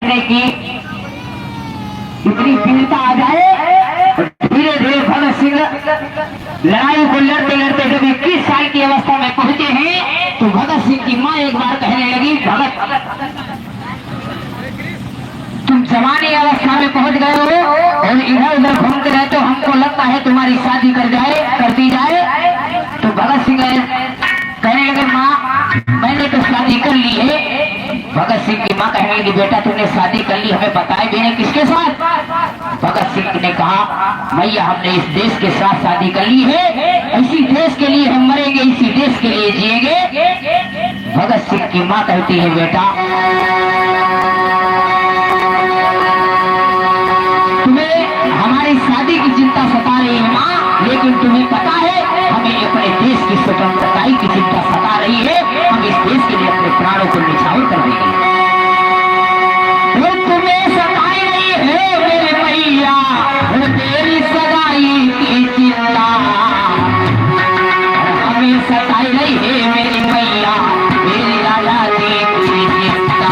की इतनी पीड़िता आ जाए, धीरे धीरे भगत सिंह लड़ाई को लड़ते लड़ते जब 21 साल की अवस्था में पहुंचे हैं तो भगत सिंह की मां एक बार कहने लगी, भगत तुम जवानी अवस्था में पहुंच गए हो और इधर उधर घूमते रहते हो, हमको लगता है तुम्हारी शादी करती जाए। तो भगत सिंह कहने लगे, माँ मैंने तो शादी कर ली है। भगत सिंह की मां कहने लगी, बेटा तुमने शादी कर ली, हमें बताए भी नहीं किसके साथ। भगत सिंह ने कहा, भैया हमने इस देश के साथ शादी कर ली है, इसी देश के लिए हम मरेंगे, इसी देश के लिए जिएंगे। भगत सिंह की मां कहती है, बेटा तुम्हें हमारी शादी की चिंता सता रही है मां, लेकिन तुम्हें पता है हमें अपने देश की स्वतंत्रता की चिंता सता रही है, हम इस देश के लिए अपने प्राणों को निछावर कर देंगे। तुम्हें सताई रही है मेरे भैया तेरी सगाई की चिंता, हमें सताई रही है मेरी भैया मेरी आजादी की चिंता।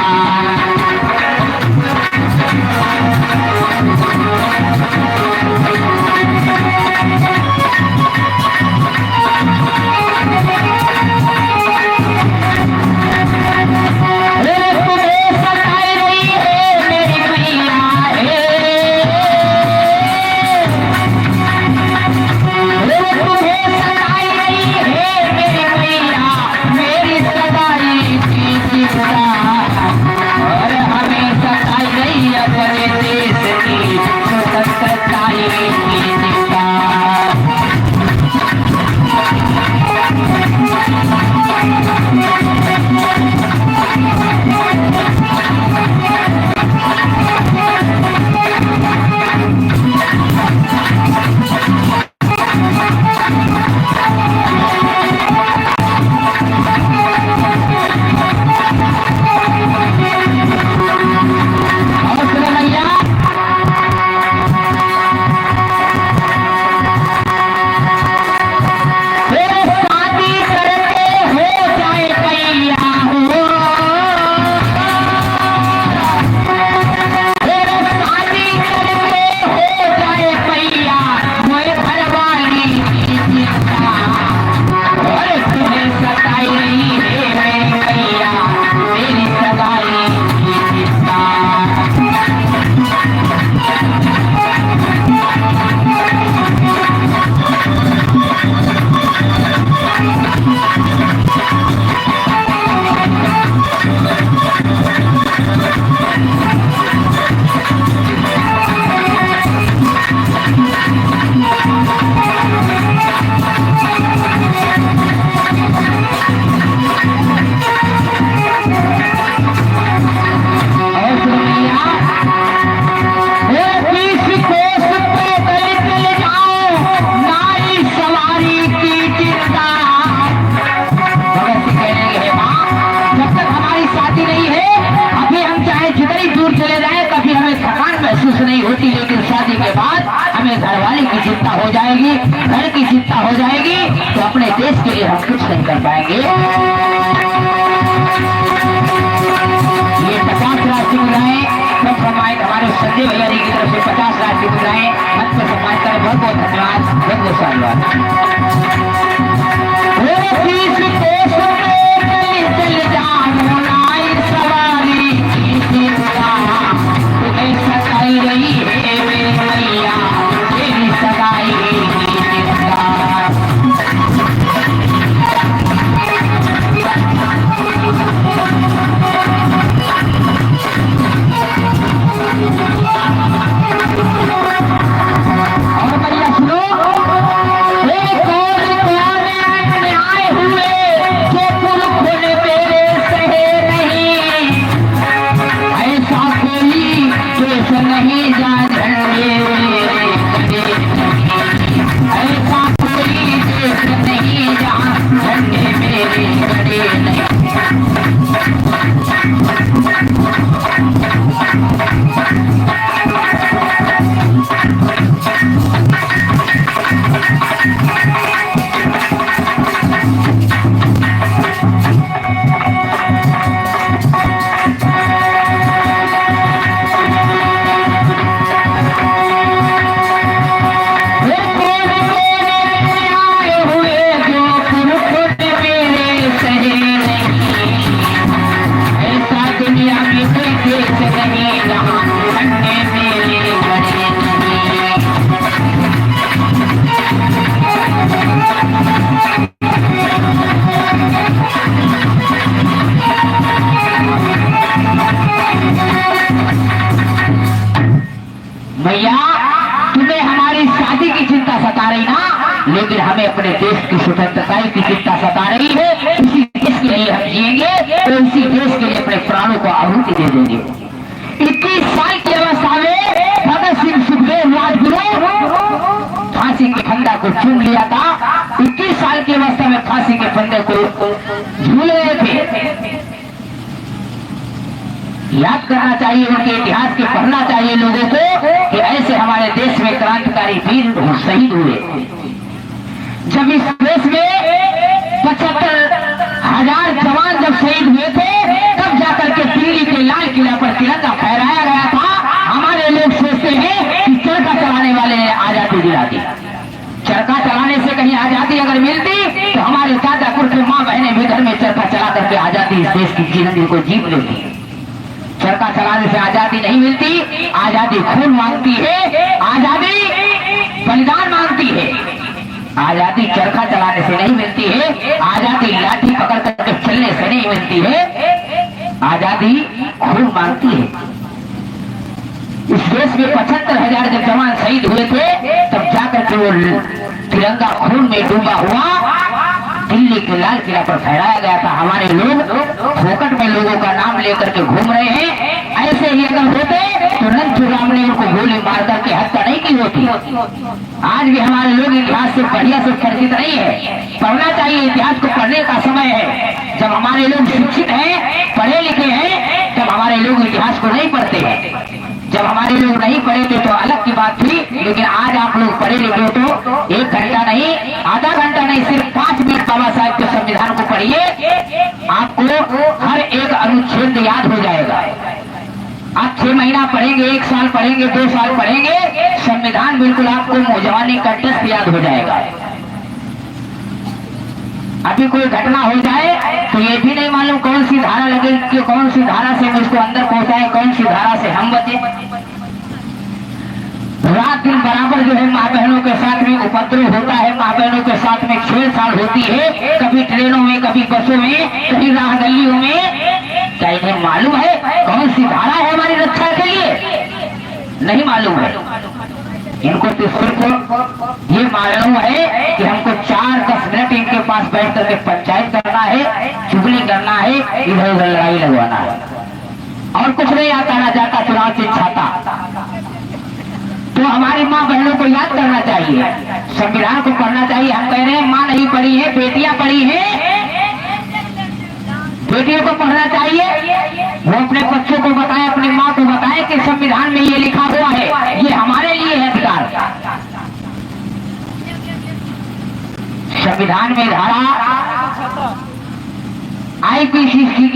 नहीं होती, लेकिन शादी के बाद हमें घरवाले की चिंता हो जाएगी, घर की चिंता हो जाएगी, तो अपने देश के लिए हम कुछ नहीं कर पाएंगे। ये 50 राशि मुद्राएं सब समाज हमारे संजय भैया जी की तरफ से 50 राशि मुद्राएं मत को सम्मान कर बहुत बहुत धन्यवाद, बहुत बहुत साधुवाद। भैया तुम्हें हमारी शादी की चिंता सता रही ना, लेकिन हमें अपने देश की स्वतंत्रता की चिंता सता रही है। इसी देश के लिए हम जिएंगे और इसी देश के लिए अपने प्राणों को आहुति दे देंगे। 21 साल की अवस्था में भगत सिंह सुखदेव राजगुरु फांसी के फंदा को चूम लिया था। 21 साल की अवस्था में फांसी के फंदे को झूल रहे थे। याद करना चाहिए, उनके इतिहास के पढ़ना चाहिए लोगों को कि ऐसे हमारे देश में क्रांतिकारी वीर शहीद हुए। जब इस देश में 75,000 जवान जब शहीद हुए थे, तब जाकर के दिल्ली के लाल किला पर तिरंगा फहराया गया था। हमारे लोग सोचते हैं कि चरखा चलाने वाले ने आजादी दिला दी। चरखा चलाने से कहीं आजादी अगर मिलती तो हमारे दादा पुरखे माँ बहनें भी घर में चरखा चला करके आजादी इस देश की जिंदगी को जीत लेती। चरखा चलाने से आजादी नहीं मिलती। आजादी खून मांगती है, आजादी बलिदान मांगती है। आजादी चरखा चलाने से नहीं मिलती है, आजादी लाठी पकड़ करके चलने से नहीं मिलती है, आजादी खून मांगती है। इस देश में 75,000 जब जवान शहीद हुए थे, तब जाकर के वो तिरंगा खून में डूबा हुआ दिल्ली के लाल किला पर फहराया गया था। हमारे लोग फोकट में लोगों का नाम लेकर के घूम रहे हैं। ऐसे ही अगर होते तो रणछोड़राम ने उनको गोली मार करके हत्या नहीं की होती। आज भी हमारे लोग इतिहास से बढ़िया से परिचित नहीं है। पढ़ना चाहिए, इतिहास को पढ़ने का समय है। जब हमारे लोग शिक्षित हैं, पढ़े लिखे हैं, तब हमारे लोग इतिहास को नहीं पढ़ते हैं। जब हमारे लोग नहीं पढ़े थे तो अलग की बात थी, लेकिन आज आप लोग पढ़े लिखे तो 1 घंटा नहीं, आधा घंटा नहीं, सिर्फ 5 मिनट बाबा साहब के संविधान को पढ़िए, आपको हर एक अनुच्छेद याद हो जाएगा। आप 6 महीना पढ़ेंगे, 1 साल पढ़ेंगे, 2 साल पढ़ेंगे, संविधान बिल्कुल आपको मौजवानी कंठस्थ याद हो जाएगा। अभी कोई घटना हो जाए तो ये भी नहीं मालूम कौन सी धारा लगे कि कौन सी धारा से मुझको अंदर पहुंचाए, कौन सी धारा से हम बचे। रात दिन बराबर जो है माँ बहनों के साथ में उपद्रव होता है, माँ बहनों के साथ में छेड़छाड़ होती है, कभी ट्रेनों में, कभी बसों में, कभी राह गलियों में। क्या इन्हें मालूम है कौन सी धारा है हमारी रक्षा के लिए? नहीं मालूम है इनको। तो सिर्फ ये मालूम है कि हमको 4-10 मिनट इनके पास बैठ करके पंचायत करना है, चुगली करना है, इधर उधर लड़ाई लगवाना है, और कुछ नहीं आता, ना जाता चुनाव चिन्ह छाता। तो हमारी माँ बहनों को याद करना चाहिए, संविधान को पढ़ना चाहिए। हम कह रहे हैं माँ नहीं पढ़ी है, बेटियां पढ़ी है, बेटियों को पढ़ना चाहिए। वो अपने बच्चों को बताएं, अपनी माँ को बताएं कि संविधान में ये लिखा हुआ है, ये हमारे लिए है अधिकार। संविधान में धारा आईपीसी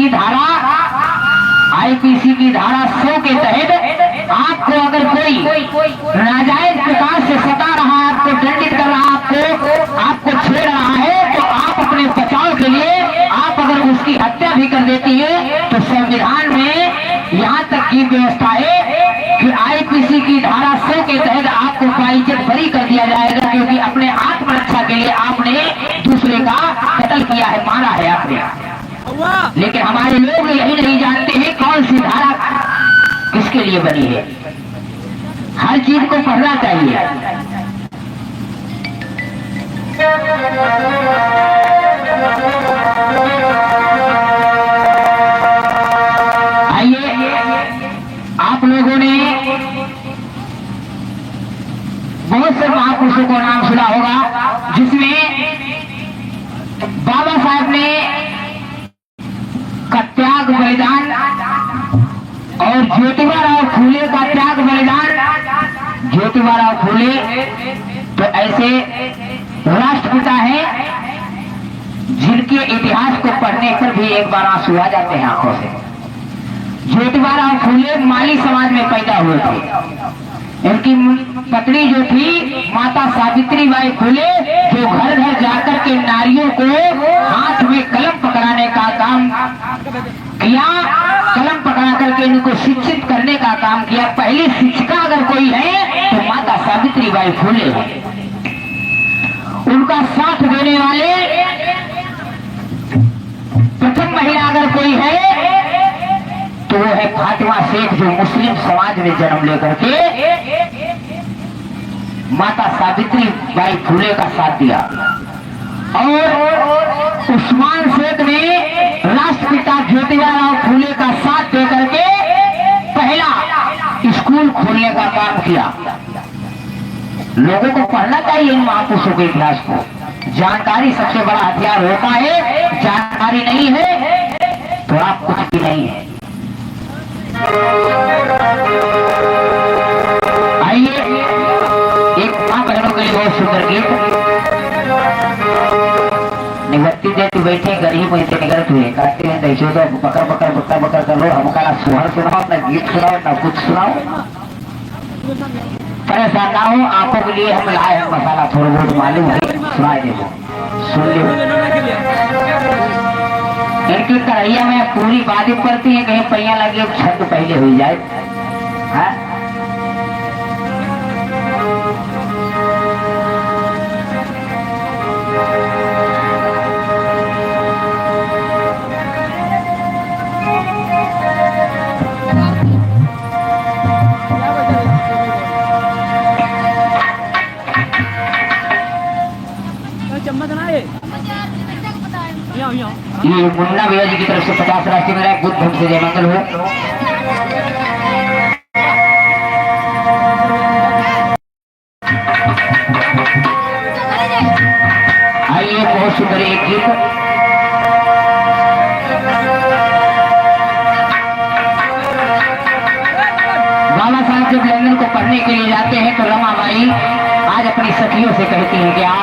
की धारा 100 के तहत आपको अगर कोई नाजायज प्रकार से सता रहा है, आपको दंडित कर रहा है, आपको छेड़ रहा है, तो आप अपने बचाव के लिए आप अगर उसकी हत्या भी कर देती है तो संविधान में यहाँ तक की व्यवस्था है कि आईपीसी की धारा 100 के तहत आपको बाइज्जत बरी कर दिया जाएगा, क्योंकि अपने आत्मरक्षा के लिए आपने दूसरे का कत्ल किया है, मारा है आपने। लेकिन हमारे लोग यही नहीं जानते हैं कौन सी धारा किसके लिए बनी है। हर चीज को पढ़ना चाहिए। आइए, आप लोगों ने बहुत से महापुरुषों को नाम सुना होगा, जिसमें बाबा साहब ने का त्याग बलिदान और ज्योतिबा फूले का त्याग बलिदान। ज्योतिबा फूले तो ऐसे राष्ट्रपिता हैं जिनके इतिहास को पढ़ने पर भी एक बार आंसू आ जाते हैं आंखों से। ज्योतिबा फूले माली समाज में पैदा हुए थे। इनकी पत्नी जो थी माता सावित्री बाई फूले, जो घर घर जाकर के नारियों को हाथ में कलम पकड़ाने का काम किया, कलम पकड़ा करके इनको शिक्षित करने का काम किया। पहली शिक्षिका अगर कोई है तो माता सावित्री बाई फूले। उनका साथ देने वाले प्रथम महिला अगर कोई है तो वो है फातिमा शेख, जो मुस्लिम समाज में जन्म लेकर के माता सावित्री बाई फुले का साथ दिया और उस्मान शेख ने राष्ट्रपिता ज्योतिबा फुले का साथ देकर के पहला स्कूल खोलने का काम किया। लोगों को पढ़ना चाहिए इन महापुरुषों के इतिहास को। जानकारी सबसे बड़ा हथियार होता है, जानकारी नहीं है तो आप कुछ भी नहीं है। आइए एक मां बहनों के लिए बहुत सुंदर गीत। निवृत्ति देती बैठे गरीब वैसे निगरत हुए करते हैं दैसो तो बकर बकर बकर बकर कर लो। हमका ना सुहर सुनाओ, ना गीत सुनाओ, ना कुछ सुनाओ। परेशान ना हो, आंखों के लिए हम लाए हैं मसाला, थोड़ा बहुत मालूम है, सुनाए देखो, सुन लो। इनकी कढ़ैया में पूरी बात करती है, कहीं पहिया लगे छत पहले हो जाए है? ये मुन्ना भैया जी की तरफ से 50 राशि मेरा बुद्ध धन से जय मंगल हो। आइए बहुत सुंदर एक गीत। बाबा साहब जब लंदन को पढ़ने के लिए जाते हैं तो रमाबाई आज अपनी सखियों से कहती हैं क्या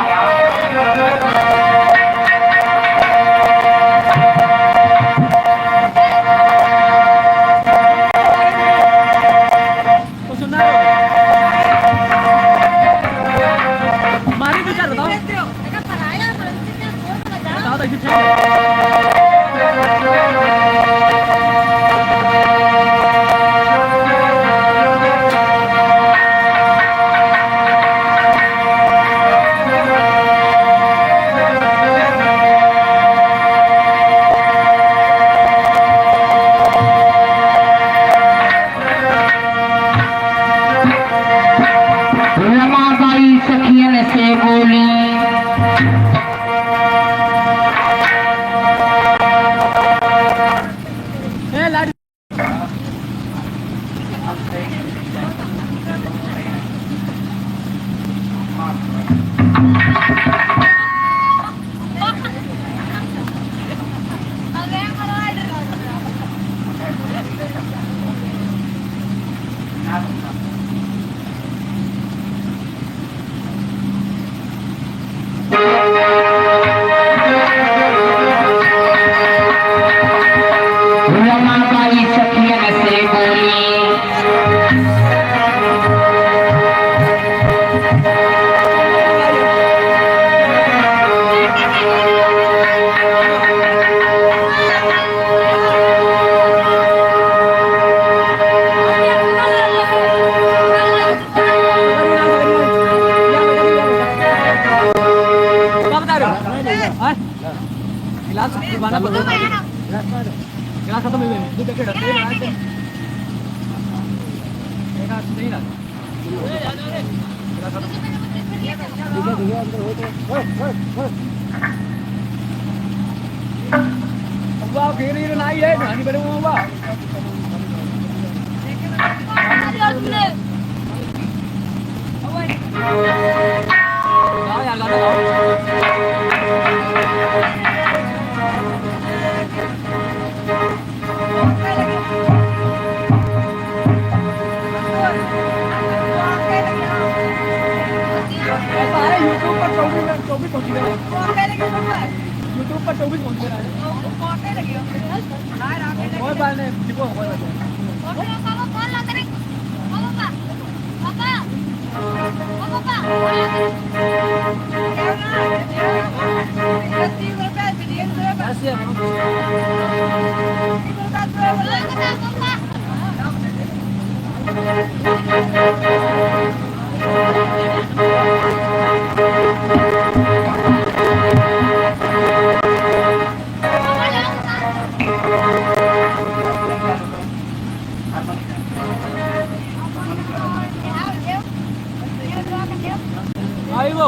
Ayo.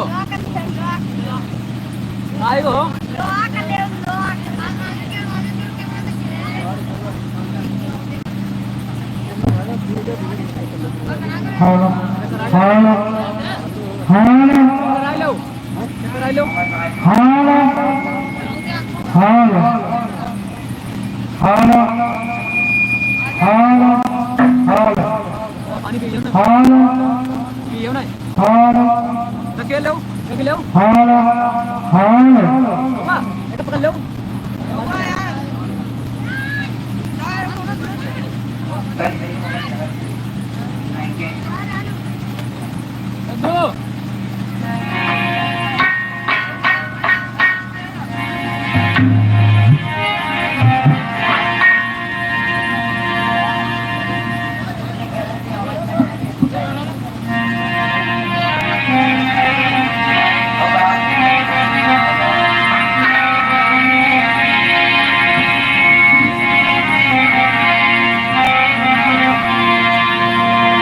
Ayo. Halo, halo, halo, Ayo. Ayo. halo, halo, halo, halo, halo, Pani pí lên. halo, Pí này. halo, Lagi lâu. Lagi lâu. halo, halo. Apa? Itu pekan lâu. Aduh.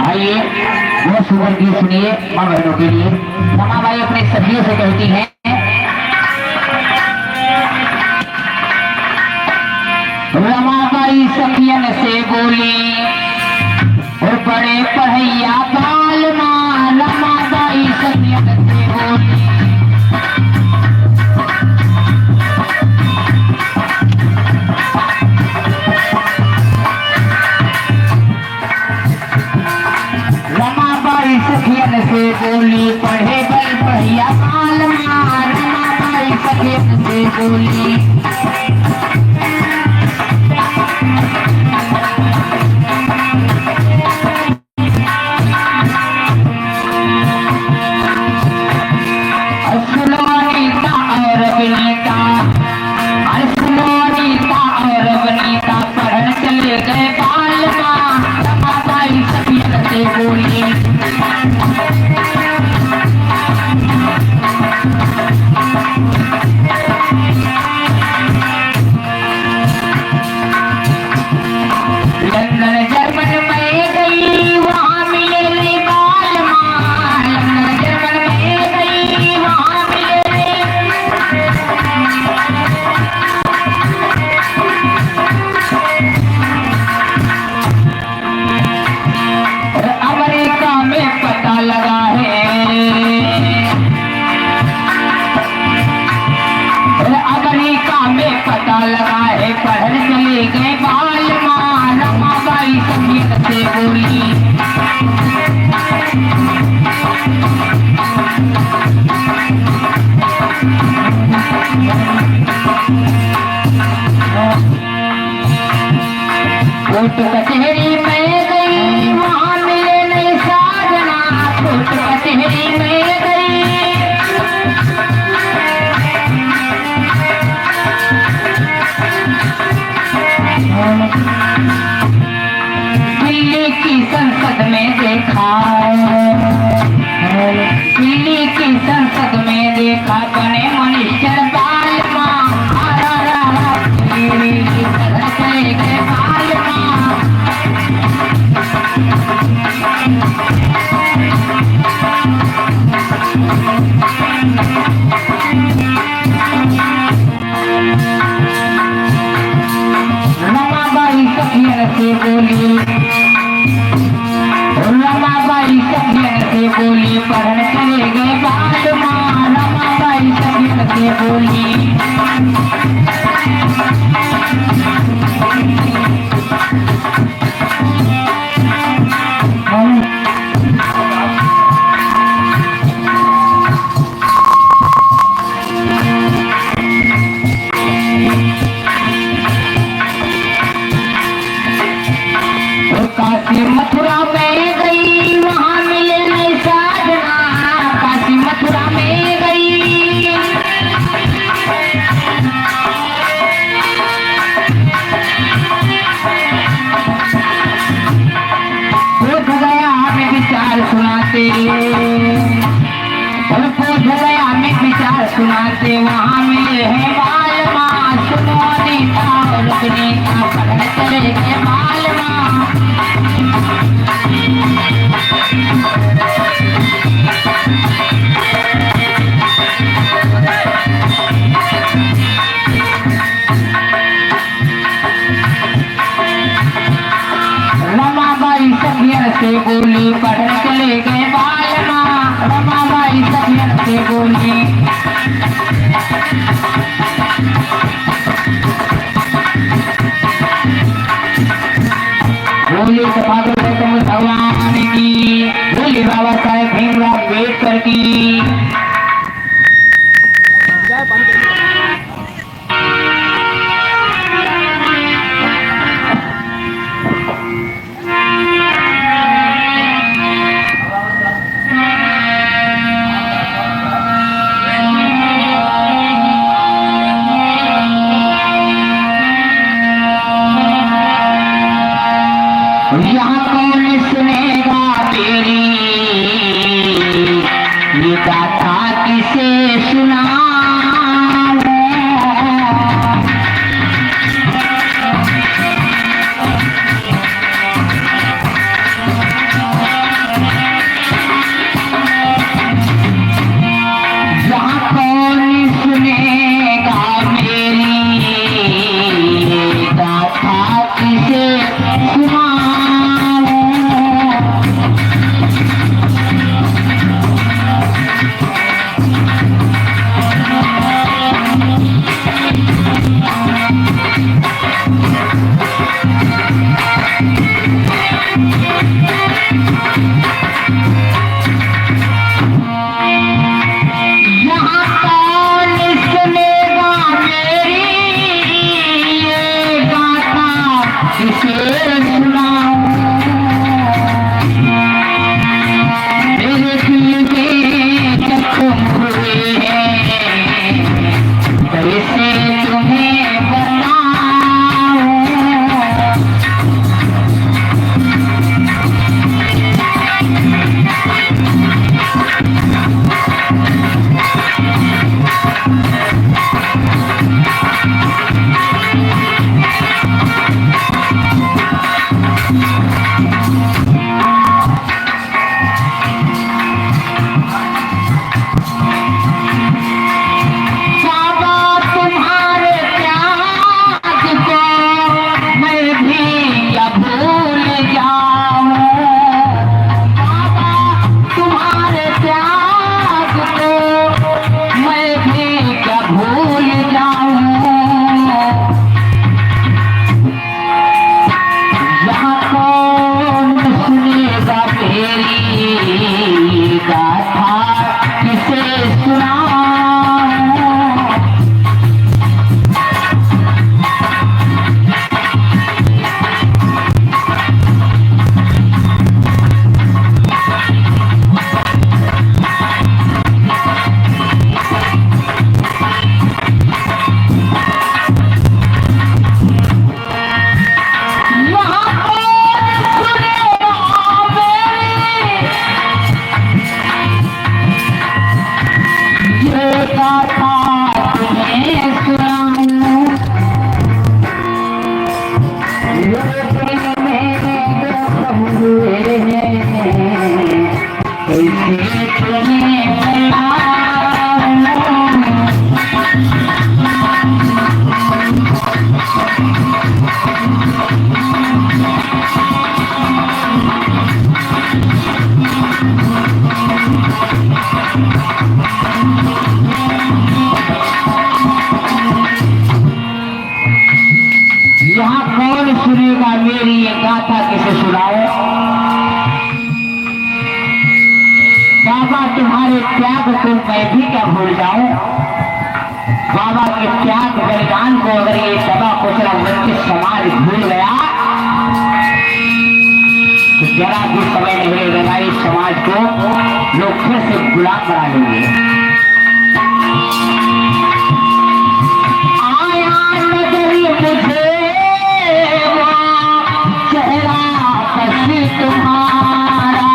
आइए वो सुगर गीत सुनिए माँ बहनों के लिए। रमाबाई अपने सखियों से कहती हैं, रमाबाई सखियन से बोली और बड़े पढ़ैया बाल माँ, रमाबाई सखियन से बोली। रमाबाई सखियन से बोली, पढ़े बल पढ़िया बाल माँ, रमाबाई सखियन से बोली। असुलोनीता और विनीता, असुलोनीता और विनीता पढ़न चले गए बाल माँ, रमाबाई सखियन से बोली। लंदन जर्मन में गई वहाँ मिले नहीं बाल माँ, लंदन जर्मन में गई वहाँ मिले और अमेरिका में पता लगा है, और अमेरिका में पता लगा है, पढ़ने चले गए बाल माँ, रमाबाई सखियन से बोली। कोर्ट कचहरी में गई वहाँ मिले नहीं साजना, कोर्ट कचहरी में गई। दिल्ली की संसद में देखा, दिल्ली की संसद में देखा, बने मनीषर बाल माँ, दिल्ली की संसद चले गए बाल माँ। रमाबाई सखियन से बोली, रमाबाई सखियन से बोली, पढ़ने चले गए बाल माँ, रमाबाई सखियन से बोली। काशी मथुरा में गई वहाँ मिले नहीं साजना, काशी मथुरा में गई। बोध गया में विचार सुनाते, बोध गया में विचार सुनाते, वहाँ मिले हैं बाल माँ, सुनो नीता और विनीता, पढ़ने चले गए बाल माँ। से बोली पढ़ने चले गए बालना रमाबाई सखियन से बोली बोली सभागत गौतम भगवान की बोली बाबा साहेब भीमराव अम्बेडकर की जाए पानी पी ले। यहाँ कौन सुनेगा तेरी ये गाथा किसे सुनाऊं यहाँ कौन सुनेगा मेरी ये गाथा किसे सुनाऊं यहाँ कौन सुनेगा मेरी ये गाथा किसे सुनाऊं मेरे दिल में जख्म हुए हैं कैसे तुम्हें बताऊं बाबा तुम्हारे त्याग को मैं भी क्या भूल जाऊं बाबा तुम्हारे त्याग को मैं भी क्या भूल जाऊं यहाँ कौन सुनेगा तेरी गाथा किसे सुनाऊं यहाँ कौन सुनेगा मेरी ये गाथा तुम्हें सुनाऊं ये दिल में जख्म हुए हैं कैसे तुम्हें बताऊं यहाँ कौन सुनेगा मेरी ये गाथा किसे सुनाओ बाबा तुम्हारे त्याग को मैं भी क्या भूल जाऊं बाबा के त्याग बलिदान को अगर ये दबा कुचला वंचित समाज भूल गया तो जरा भी समय नहीं लगेगा इस समाज को लोग फिर से गुलाम बना लेंगे आया नजर मुझे वो चेहरा कसी तुम्हारा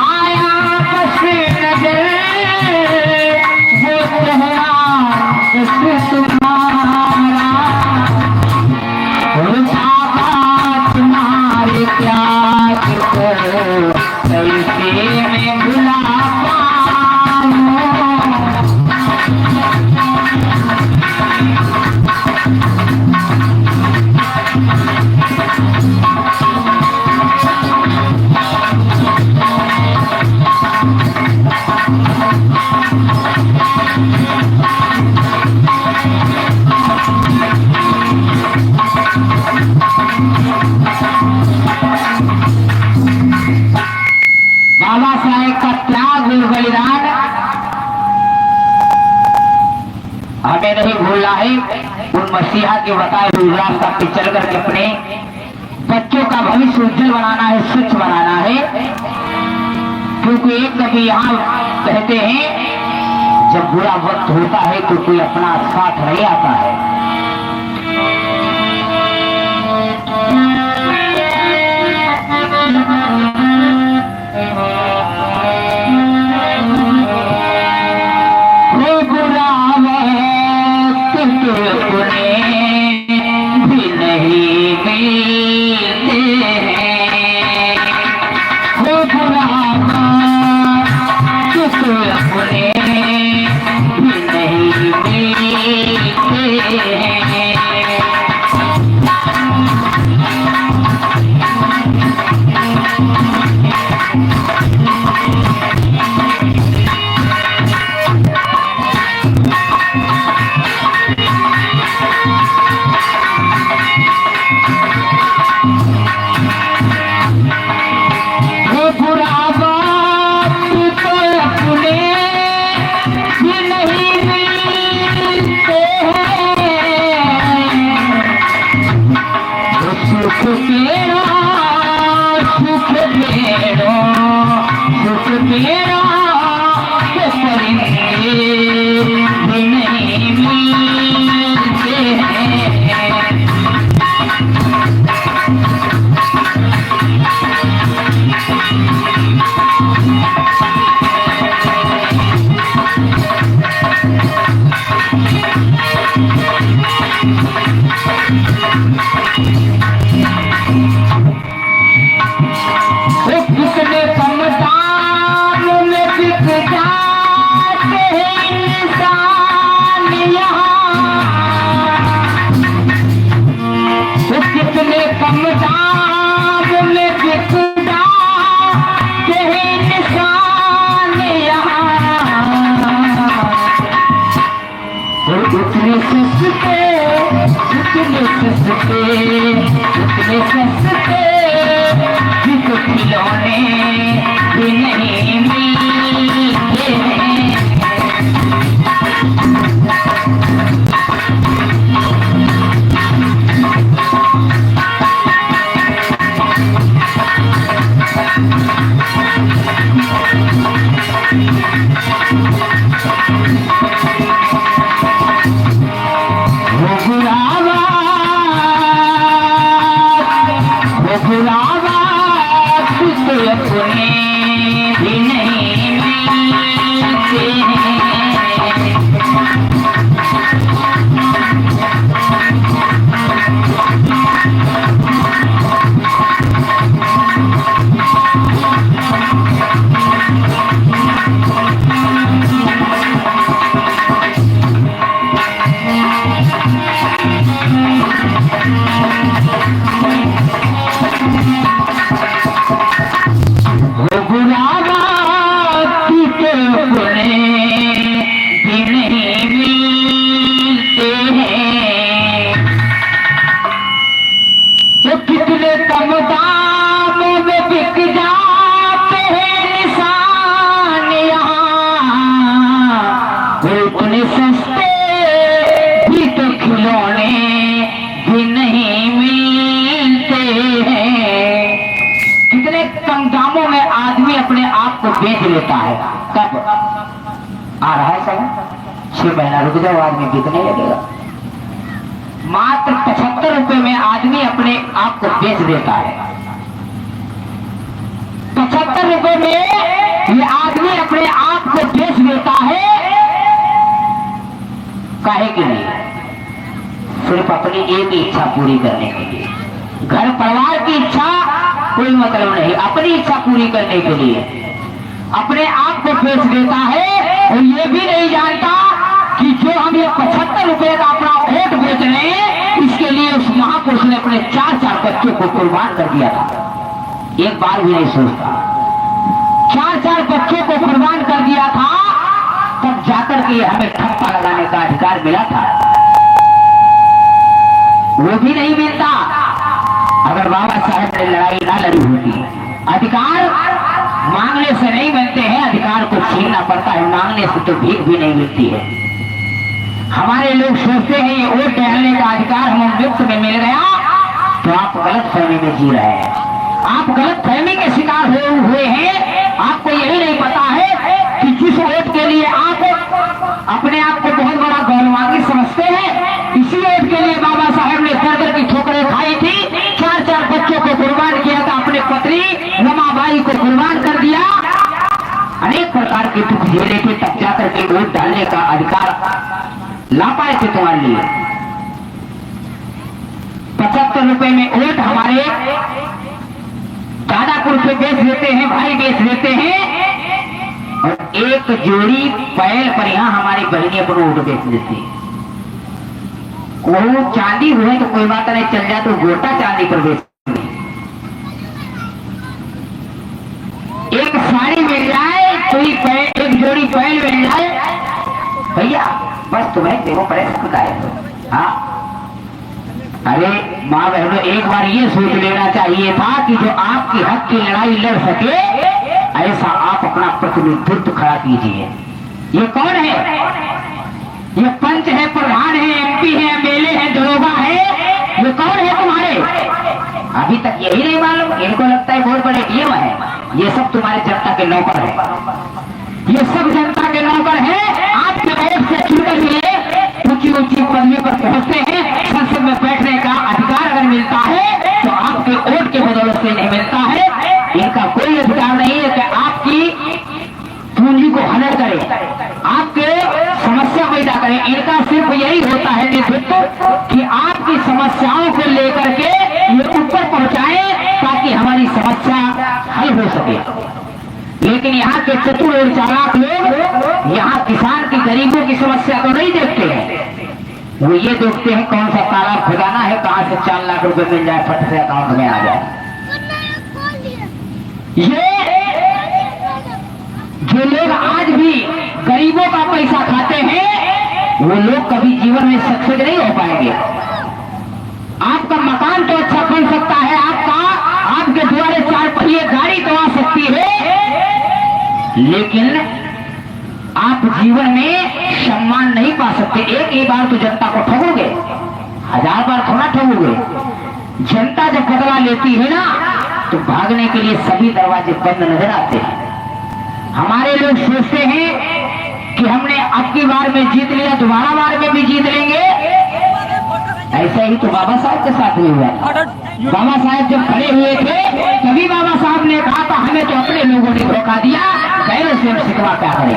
आया कसी नजर वो चेहरा कसी तुम्हारा हमें नहीं भूलना है उन मसीहा के बताए हुए रास्ता पे चल करके अपने बच्चों का भविष्य उज्जवल बनाना है, स्वच्छ बनाना है। क्योंकि एक कभी यहाँ कहते हैं जब बुरा वक्त होता है तो कोई अपना साथ नहीं आता है। बेच लेता है। कब आ रहा है समय 6 महीना रुक जाओ, आदमी कितने लगेगा? मात्र 75 रुपए में आदमी अपने आप को बेच देता है। 75 रुपए में ये आदमी अपने आप को बेच देता है। काहे के लिए? सिर्फ अपनी एक इच्छा पूरी करने के लिए। घर परिवार की इच्छा कोई मतलब नहीं, अपनी इच्छा पूरी करने के लिए अपने आप को बेच देता है। और ये भी नहीं जानता कि जो हम ये 75 रुपए का अपना वोट बेच रहे हैं, इसके लिए उस महापुरुष ने अपने 4 बच्चों को कुर्बान कर दिया था। एक बार भी नहीं सोचता। 4 बच्चों को कुर्बान कर दिया था, तब जाकर के हमें ठप्पा लगाने का अधिकार मिला था। वो भी नहीं मिलता अगर बाबा साहब ने लड़ाई ना लड़ी होती। अधिकार मांगने से नहीं मिलते हैं, अधिकार को छीनना पड़ता है। मांगने से तो भीख भी नहीं मिलती है। हमारे लोग सोचते हैं ये वोट डालने का अधिकार हमें मुफ्त में मिल गया, तो आप गलत फहमी में जी रहे हैं, आप गलत फहमी के शिकार हुए हैं। आपको यही नहीं पता है कि जिस वोट के लिए आप अपने आप को बहुत बड़ा गौरवान्वित समझते हैं, इसी वोट के लिए बाबा साहेब ने दर की ठोकरें खाई थी, 4 बच्चों को कुर्बान किया था, अपने पत्नी रमाबाई को कुर्बान कर दिया, अनेक प्रकार के दुख झेले थे, तब जाकर के वोट डालने का अधिकार ला पाए थे तुम्हारे लिए। 75 रुपए में वोट हमारे दादापुर से बेच देते हैं, भाई बेच देते हैं, और एक जोड़ी बैल पर यहां हमारी बहनी अपने वोट बेच देती है। वो चांदी हुए तो कोई बात नहीं, चल जाए तो गोटा चांदी पर बेच, एक साड़ी मिल जाए तो एक जोड़ी बैल मिल जाए, भैया बस तुम्हें देखो परेशान है। हाँ, अरे माँ बहनों, एक बार ये सोच लेना चाहिए था कि जो आपकी हक की लड़ाई लड़ सके, ऐसा आप अपना प्रतिनिधित्व खड़ा कीजिए। ये कौन है? ये पंच है, प्रधान है, एमपी है, एमएलए है, दरोगा है, ये कौन है तुम्हारे? अभी तक यही नहीं मालूम? इनको लगता है बहुत बड़े डीएम है। ये सब तुम्हारे जनता के नौकर है, ये सब जनता के नौकर है। आपके वोट से चुनकर लिए ऊंची ऊंची पदवी पर पहुंचते हैं, संसद में बैठने का अधिकार अगर मिलता है तो आपके वोट के बदौलत से नहीं मिलता है। इनका कोई अधिकार नहीं है कि आपकी पूंजी को हनन करे, आपके समस्या पैदा करे। इनका सिर्फ यही होता है नेतृत्व कि आपकी समस्याओं को लेकर के ये ऊपर पहुंचाए ताकि हमारी समस्या हल हो सके। लेकिन यहाँ के चतुर और चालाक लोग यहाँ किसान की, गरीबों की समस्या को नहीं देखते हैं, वो ये देखते हैं कौन सा तालाब खुदाना है, कहां से 4 लाख रुपए मिल जाए, फट से अकाउंट में आ जाए। ये जो लोग आज भी गरीबों का पैसा खाते हैं, वो लोग कभी जीवन में सक्सेस नहीं हो पाएंगे। आपका मकान तो अच्छा बन सकता है, आपके द्वारे 4 पहिए गाड़ी तो आ सकती है, लेकिन आप जीवन में सम्मान नहीं पा सकते। एक ही बार तो जनता को ठगोगे, 1000 बार थोड़ा ठगोगे। जनता जब बदला लेती है ना, तो भागने के लिए सभी दरवाजे बंद नजर आते हैं। हमारे लोग सोचते हैं कि हमने अब की बार में जीत लिया, दोबारा बार में भी जीत लेंगे। ऐसा ही तो बाबा साहब के साथ में हुआ। बाबा साहब जब खड़े हुए थे, तभी बाबा साहब ने कहा था हमें तो अपने लोगों ने धोखा दिया, गैरों से हम शिकवा क्या करें।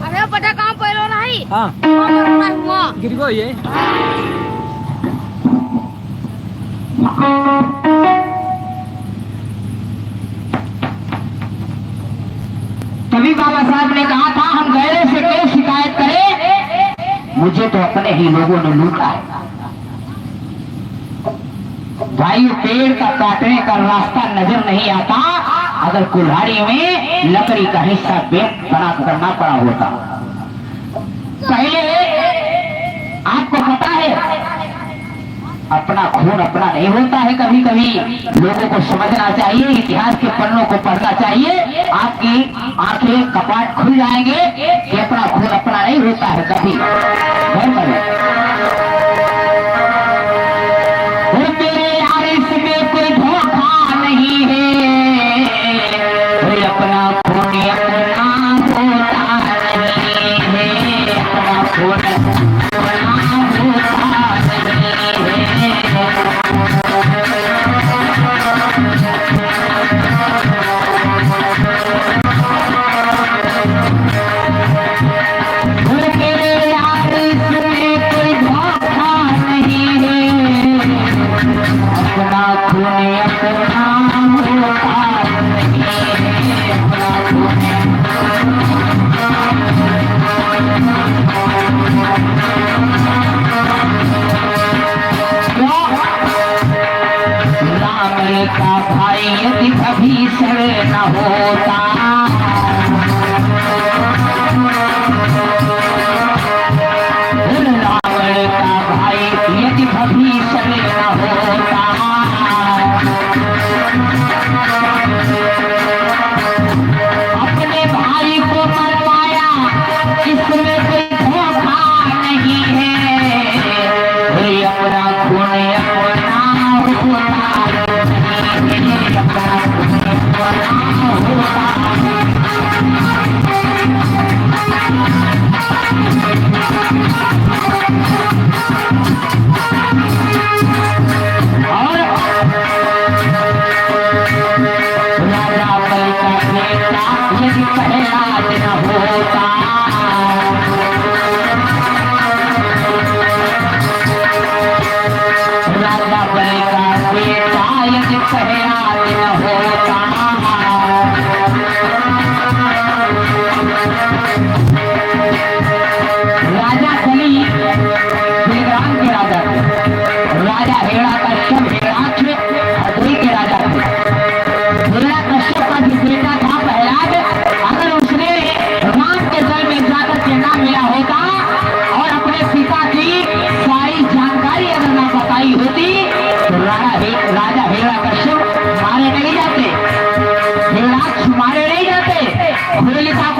अरे पता काम पहलो नहीं। हाँ, गिर गो ये। तभी बाबा साहब ने कहा था हम गैरों से क्यों शिकायत करें, मुझे तो अपने ही लोगों ने लूटा है। भाई पेड़ का काटने का रास्ता नजर नहीं आता अगर कुल्हाड़ी में लकड़ी का हिस्सा बेच बना करना पड़ा होता। पहले आपको पता है अपना खून अपना नहीं होता है। कभी कभी लोगों को समझना चाहिए, इतिहास के पन्नों को पढ़ना चाहिए, आपकी आंखें कपाट खुल जाएंगे कि अपना खून अपना नहीं होता है कभी। मेरे यार इसमें कोई धोखा नहीं है, अपना खून अपना होता नहीं है, अपना खून अपना होता नहीं है।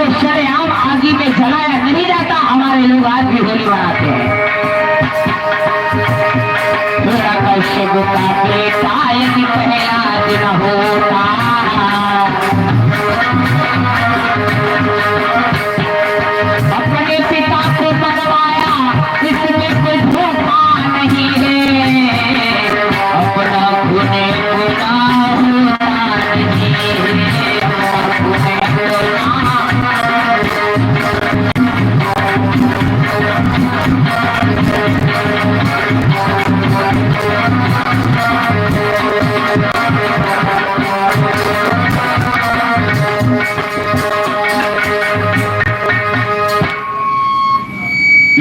को सरेआम आगी में जलाया नहीं जाता। हमारे लोग आज भी होली मनाते हैं। कश्यप का बेटा यदि पहला दिन होता, अपने पिता को मनवाया, इसमें कोई धोखा नहीं है। अपना गुने गुना होता नहीं है, गुने गुना।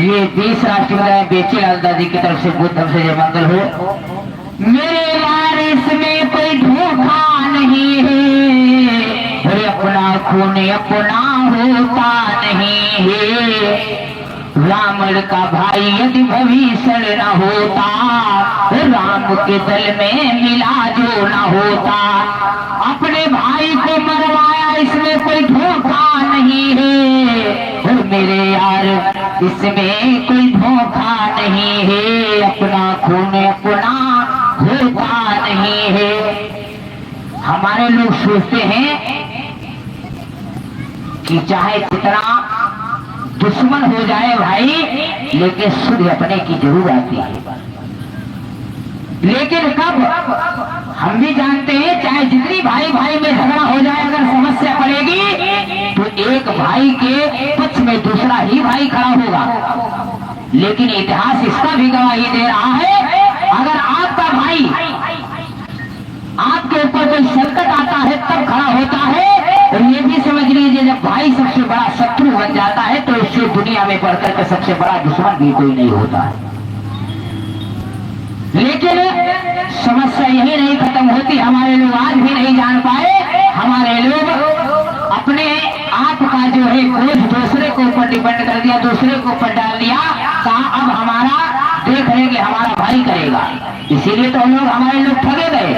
ये 20 राष्ट्रपति बेचीलाल दादी की तरफ से बुद्ध से जय मंगल हो। मेरे वारिस में कोई धोखा नहीं है, अरे अपना खून अपना होता नहीं है। रावण का भाई यदि भविष्य न होता, राम के दल में मिला जो न होता। अपने भाई को मरवाया, इसमें कोई धोखा नहीं है। और मेरे यार इसमें कोई धोखा नहीं है, अपना खून अपना होता नहीं है। हमारे लोग सोचते हैं कि चाहे जितना दुश्मन हो जाए भाई, लेकिन सुध अपने की जरूर आती है। लेकिन कब, हम भी जानते हैं चाहे जितनी भाई भाई में झगड़ा हो जाए, अगर समस्या पड़ेगी तो एक भाई के पक्ष में दूसरा ही भाई खड़ा होगा। लेकिन इतिहास इसका भी गवाही दे रहा है, अगर आपका भाई आपके ऊपर कोई संकट आता है तब खड़ा होता है। और ये भी समझ लीजिए, जब भाई सबसे बड़ा शत्रु बन जाता है तो इससे दुनिया में बढ़कर के सबसे बड़ा दुश्मन भी कोई नहीं होता है। लेकिन समस्या यही नहीं खत्म होती। हमारे लोग आज भी नहीं जान पाए, हमारे लोग अपने आप का जो है बोझ दूसरे के ऊपर डिपेंड कर दिया, दूसरे के ऊपर डाल दिया। कहा अब हमारा देख रहे कि हमारा भाई करेगा, इसीलिए तो हम लोग, हमारे लोग ठगे गए,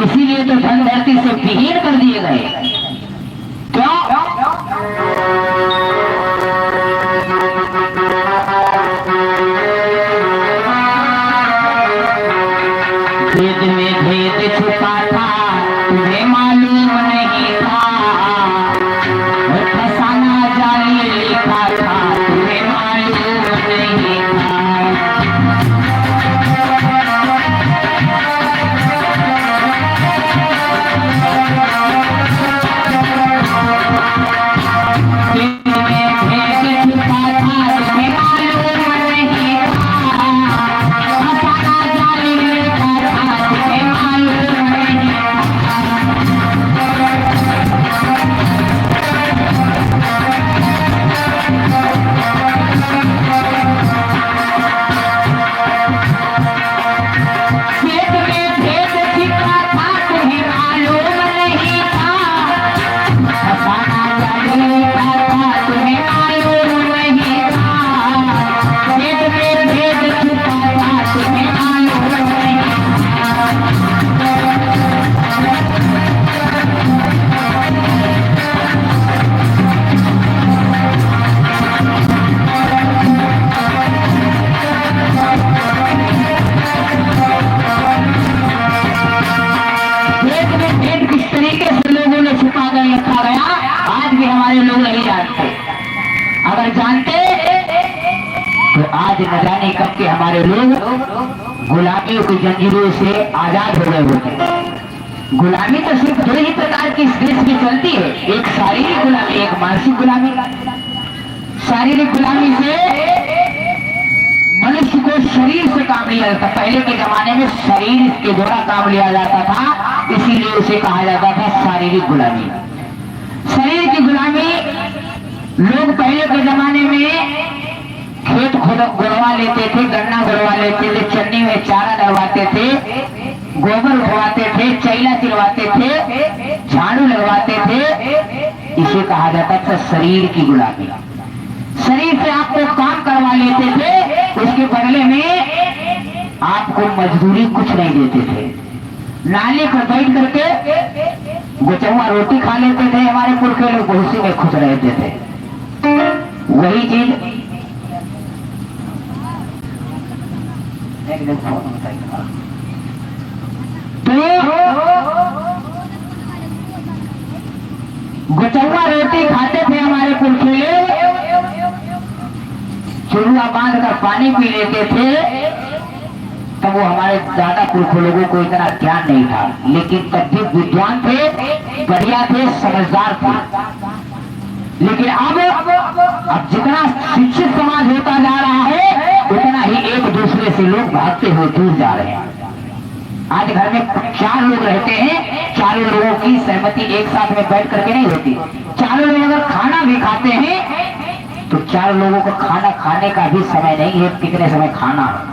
इसीलिए तो धन धरती से विहीन कर दिए गए। क्यों? भेद में भेद छुपा था, तुम्हें मालूम नहीं था। फसाना जाली लिखा था, तुम्हें मालूम नहीं था। अगर जानते तो आज न जाने कब के हमारे लोग गुलामी की जंजीरों से आजाद हो गए होते। गुलामी तो सिर्फ दो ही प्रकार की इस देश में चलती है, एक शारीरिक गुलामी, एक मानसिक गुलामी। शारीरिक गुलामी से मनुष्य को शरीर से काम लिया जाता। पहले के जमाने में शरीर के द्वारा काम लिया जाता था, इसीलिए उसे कहा जाता था शारीरिक गुलामी। शरीर की गुलामी लोग पहले के जमाने में खेत गुड़वा लेते थे, गन्ना गुड़वा लेते थे, चन्नी में चारा डलवाते थे, गोबर उठवाते थे, चैला चिरवाते थे, झाड़ू लगवाते थे। इसे कहा जाता था शरीर की गुलामी। शरीर से आपको काम करवा लेते थे, उसके बदले में आपको मजदूरी कुछ नहीं देते थे। नाले पर बैठ करके गुचौआ रोटी खा लेते थे हमारे कुल के लोग, उसी में खुश रहते थे। वही चीज तो गुचौआ रोटी खाते थे हमारे पुरखे, चुरुआ बांध कर पानी पी लेते थे। तब वो हमारे दादा पुरखों लोगों को इतना ज्ञान नहीं था, लेकिन तब भी विद्वान थे, बढ़िया थे, समझदार थे। लेकिन अब जितना शिक्षित समाज होता जा रहा है, उतना ही एक दूसरे से लोग भागते हुए दूर जा रहे हैं। आज घर में 4 लोग रहते हैं, चारों लोगों की सहमति एक साथ में बैठ करके नहीं होती। चारों लोग अगर खाना भी खाते हैं तो 4 लोगों को खाना खाने का भी समय नहीं है, कितने समय खाना है।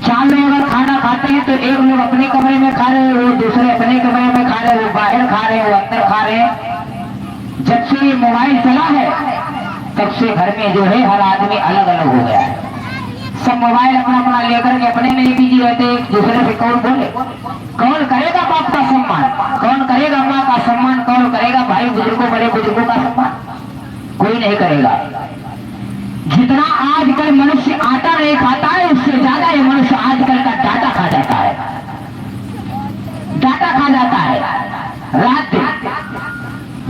4 लोग अगर खाना खाते हैं तो एक लोग अपने कमरे में खा रहे हैं, वो दूसरे अपने कमरे में खा रहे हैं, वो बाहर खा रहे हैं, वो अंदर खा रहे हैं। जब से ये मोबाइल चला है तब से घर में जो है हर आदमी अलग अलग हो गया है। सब मोबाइल अपना अपना लेकर के अपने में ही बिजी रहते हैं। एक दूसरे से कौन बोले, कौन करेगा बाप का सम्मान, कौन करेगा माँ का सम्मान, कौन करेगा भाई बुजुर्गों बड़े बुजुर्गों का सम्मान, कोई नहीं करेगा। जितना आजकल मनुष्य आटा नहीं खाता है, उससे ज्यादा ये मनुष्य आजकल का डाटा खा जाता है, डाटा खा जाता है। रात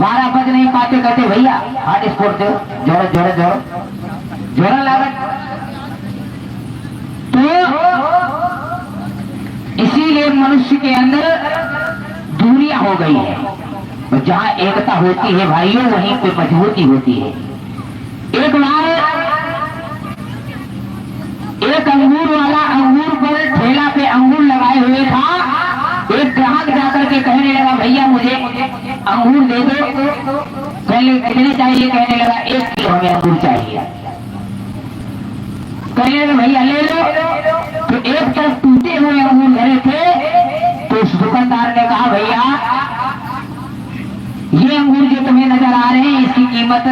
12 बज नहीं पाते, कहते भैया हार्ड स्पोर्ट दो, जोड़ो जोड़ो जोड़ो जोड़ा लागत। तो इसीलिए मनुष्य के अंदर दूरियां हो गई है। और जहां एकता होती है भाइयों, वहीं पे मजबूती होती है। एक बार एक अंगूर वाला अंगूर पर ठेला पे अंगूर लगाए हुए था। एक ग्राहक जाकर के कहने लगा भैया मुझे अंगूर दे दो। पहले कितने चाहिए, कहने लगा 1 किलो हमें अंगूर चाहिए। कहने लगे भैया ले लो। तो एक तरफ टूटे हुए अंगूर धरे थे, तो उस दुकानदार ने कहा भैया ये अंगूर जो तुम्हें नजर आ रहे हैं इसकी कीमत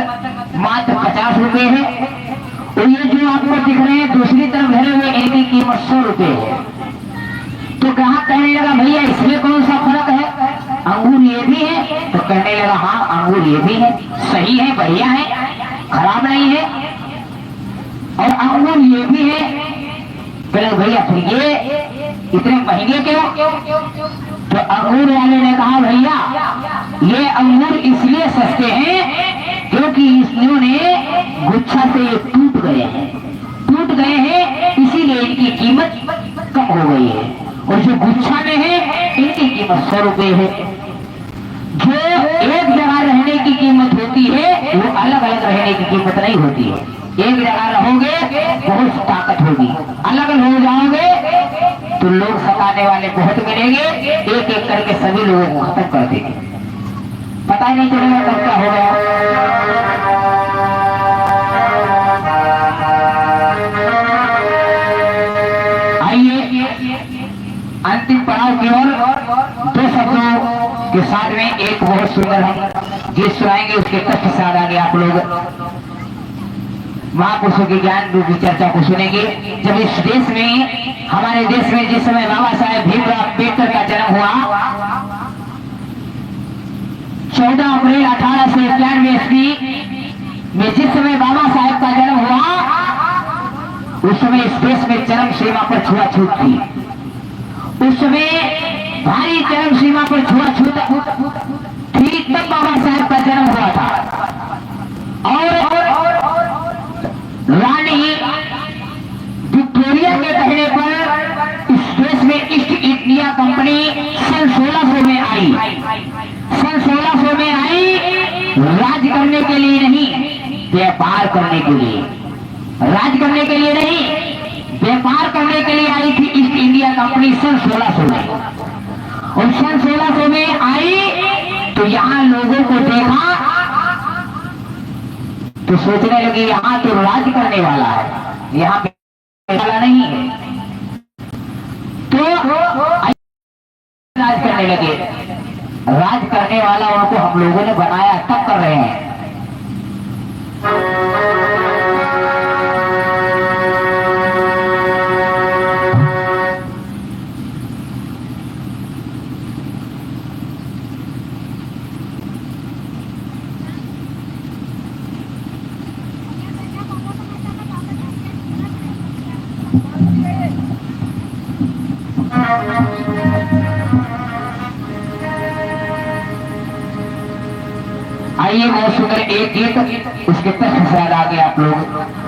मात्र 50 रुपए है, और ये जो आपको दिख रहे हैं दूसरी तरफ धरे हुए इनकी कीमत 100 रुपए है। तो ग्राहक कहने लगा भैया इसमें कौन सा फर्क है, अंगूर ये भी है? तो कहने लगा हाँ अंगूर ये भी है, सही है, बढ़िया है, खराब नहीं है, और अंगूर ये भी है। बोले भैया फिर ये इतने महंगे क्यों? तो अंगूर वाले ने कहा भैया ये अंगूर इसलिए सस्ते हैं क्योंकि इन्होंने गुच्छा से ये टूट गए हैं, इसीलिए इनकी कीमत कम हो गई है। और जो गुच्छा में है इनकी कीमत 100 रुपए है। जो एक जगह रहने की कीमत होती है वो अलग अलग रहने की कीमत नहीं होती है। एक जगह रहोगे बहुत ताकत होगी, अलग अलग हो जाओगे तो लोग सताने वाले बहुत मिलेंगे, एक एक करके सभी लोगों को खत्म कर देंगे, पता ही नहीं चलेगा कब क्या हो गया। आइए अंतिम पड़ाव की ओर 2 शब्दों के साथ में एक बहुत सुंदर हम गीत सुनाएंगे, उसके कष्ट से आगे आप लोग महापुरुषों की ज्ञान रूपी चर्चा को सुनेंगे। जब इस देश में, हमारे देश में जिस समय बाबा साहेब भीमराव अम्बेडकर का जन्म हुआ, 14 अप्रैल 1891 ईस्वी में जिस समय बाबा साहेब का जन्म हुआ, उस समय इस देश में चरम सीमा पर छुआछूत थी। उस समय भारी चरम सीमा पर छुआछूत थी, तब बाबा साहेब का जन्म हुआ था। और रानी विक्टोरिया के कहने पर इस देश में ईस्ट इंडिया कंपनी सन 1600 में आई। सन 1600 में आई राज करने के लिए नहीं, व्यापार करने के लिए। राज करने के लिए नहीं, व्यापार करने के लिए आई थी ईस्ट इंडिया कंपनी सन 1600 में। और सन 1600 में आई तो यहाँ लोगों को देखा तो सोचने लगे यहाँ तो राज करने वाला है, यहाँ पे वाला नहीं है। तो राज करने लगे, राज करने वाला उनको हम लोगों ने बनाया, तब कर रहे हैं। आइए बहुत सुंदर एक गीत उसके तक शायद आगे आप लोग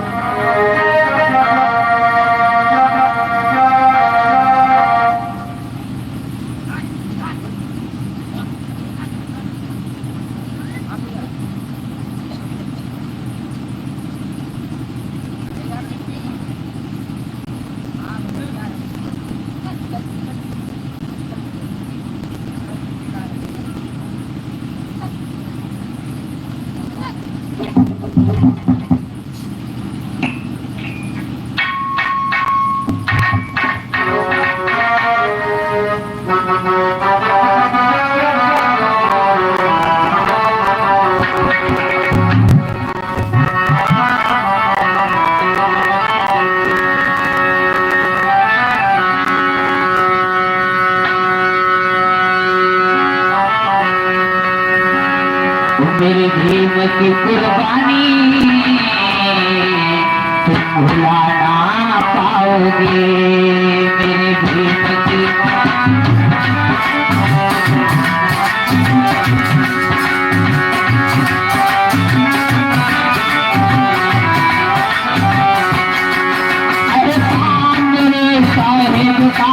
मेरे भीम की कुर्बानी तुम भुला ना पाओगे मेरे भीम की अरे सामने साहिब का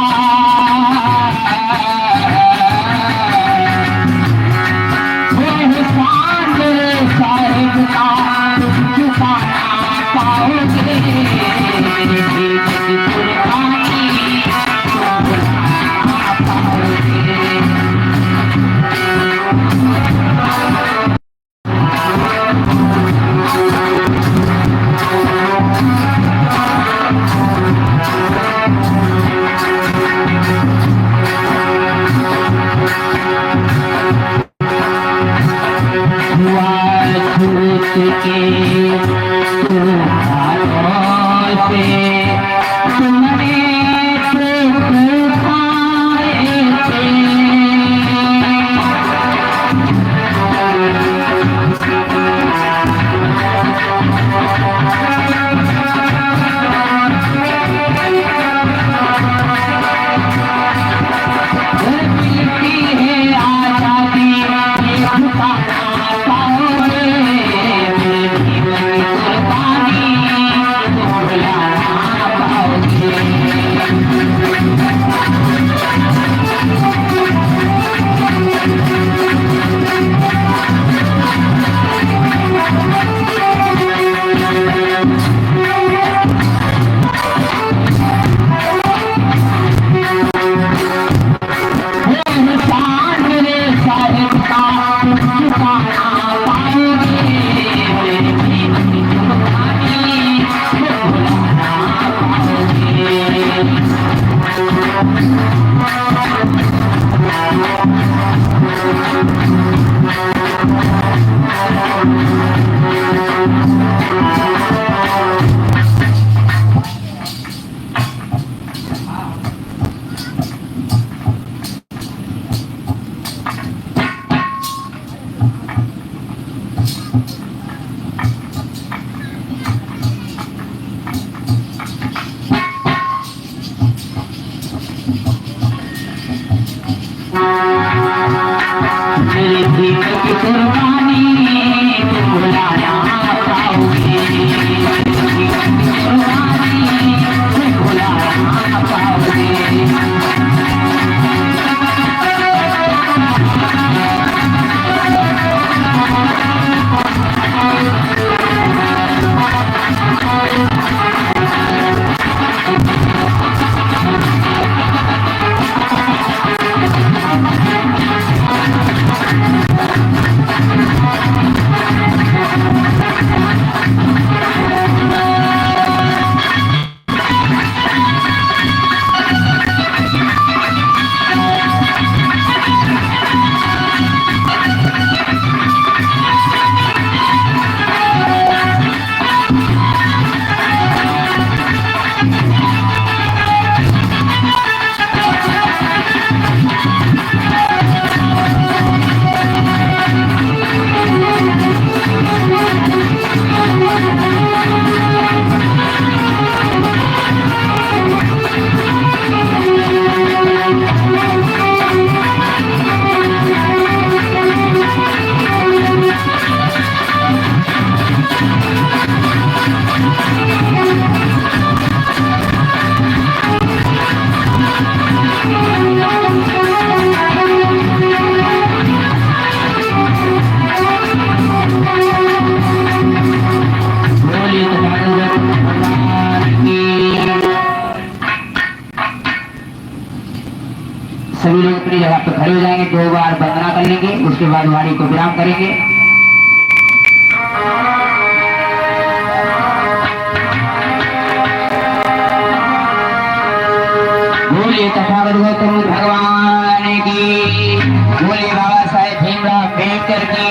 सभी लोग अपनी जगह पर खड़े हो जाएंगे, 2 बार वंदना कर लेंगे, उसके बाद वाणी को विराम करेंगे। बोलिए तथागत गौतम भगवान की, बोलिए बाबा साहेब भीमराव अम्बेडकर की।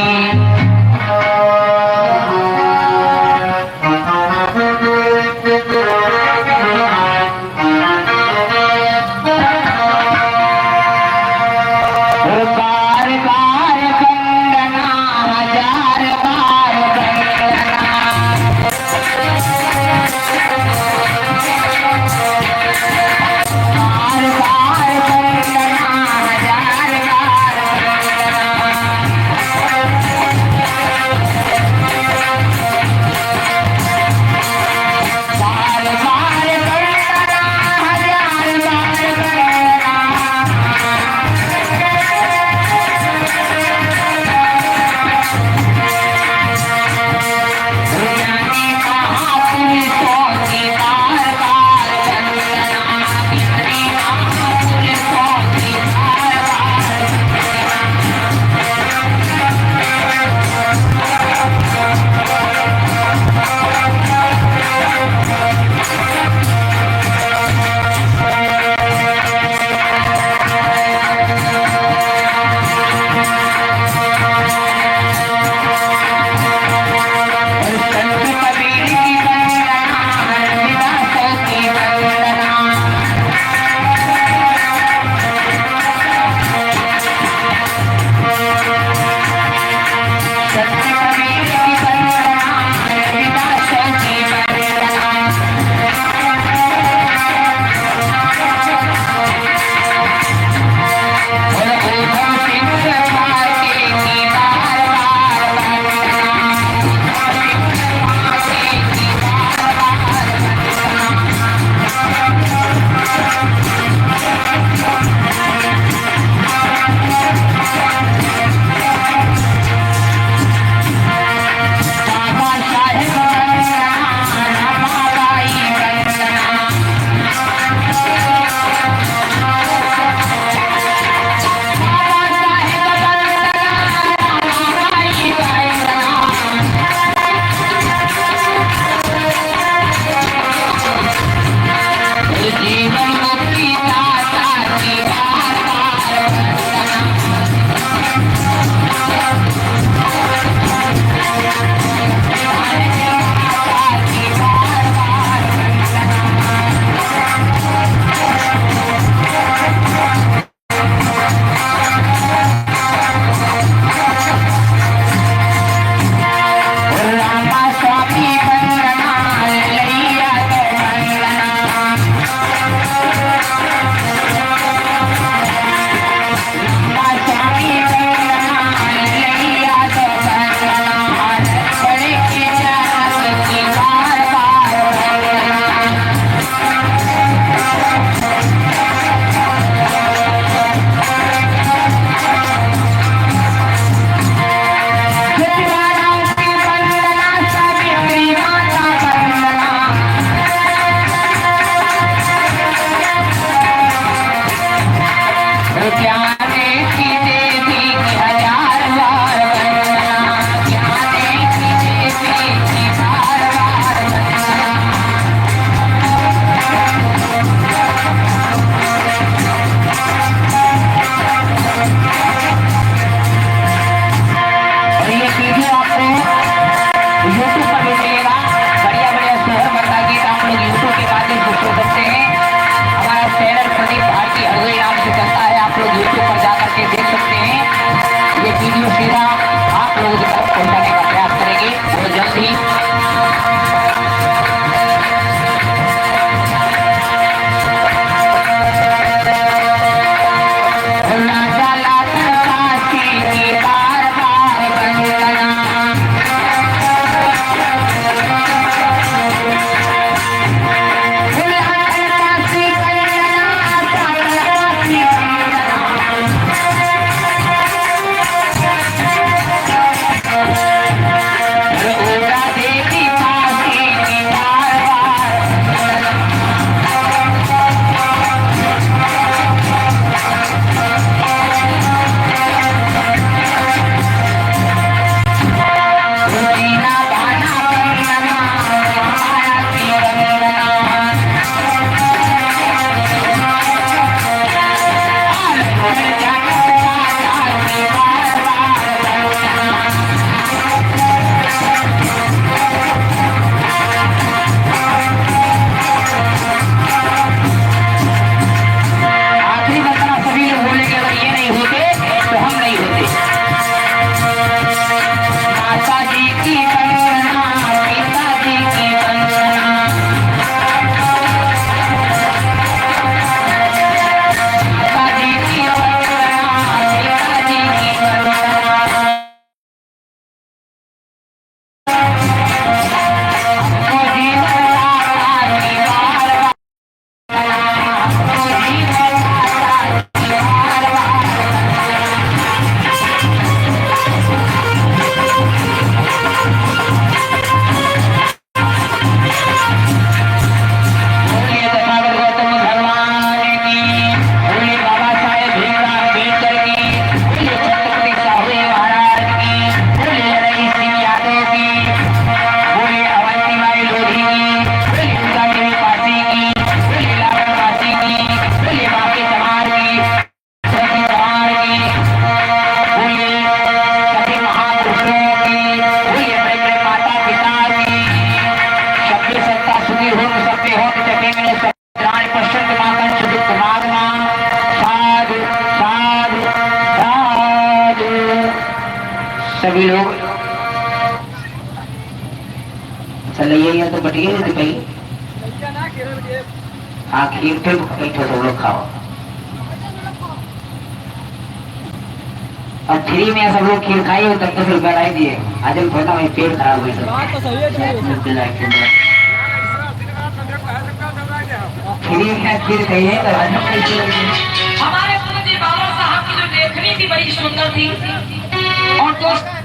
करे मेरे सत्यनारायण पश्चिम दिमाग सुदित दिमाग साधु साधु साधु। सभी लोग चल ये तो बटिए नहीं भाई। हाँ खीर फिर बैठो सब लोग खाओ। और फ्री में सब लोग खीर खाई हो तब तो फिर बढ़ाई दिए। आज हम थोड़ा वही पेट खराब हुई फ्री में खीर खाई है तो हमारे गुरुजी बाबा साहब की जो लेखनी थी बड़ी सुंदर थी और दोस्त